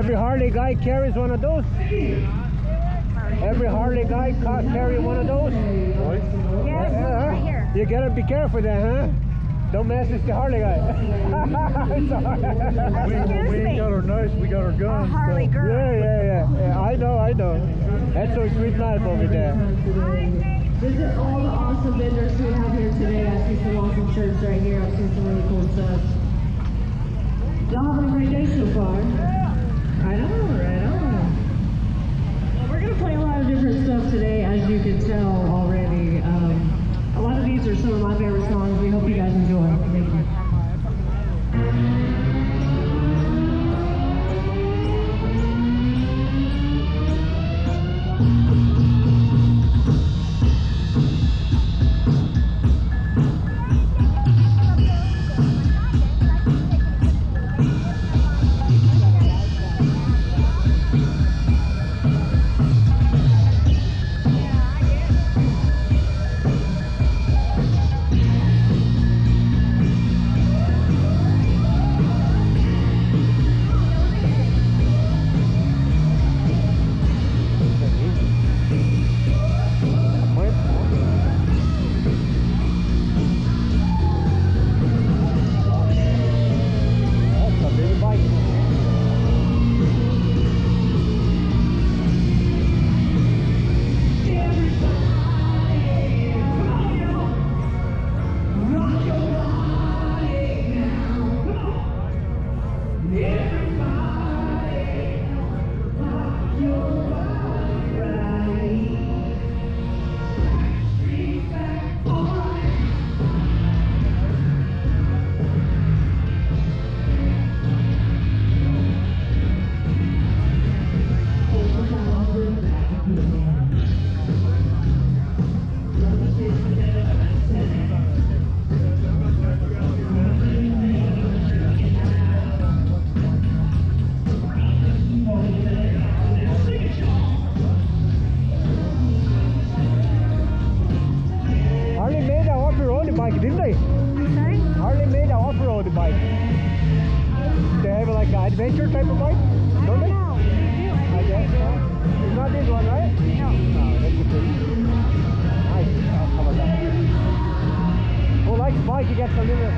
Every Harley guy carries one of those. Every Harley guy carry one of those. Yes, right here. You gotta be careful there, huh? Don't mess with the Harley guy. we ain't got our knives, we got our guns. A Harley so. girl. Yeah. I know. That's so sweet life over there. Visit all the awesome vendors we have here today. I see some awesome shirts right here. I've seen some really cool stuff. Y'all having a great day so far? Right on. Well, we're going to play a lot of different stuff today, as you can tell already. A lot of these are some of my favorite songs. We hope you guys enjoy. Thank you. Didn't they? Sorry? Harley made an off-road bike. They have like an adventure type of bike? I don't know. They do. I think they do. It's not this one, right? No. No, that's a pretty. Nice. How about that? Who likes bike, he gets a little.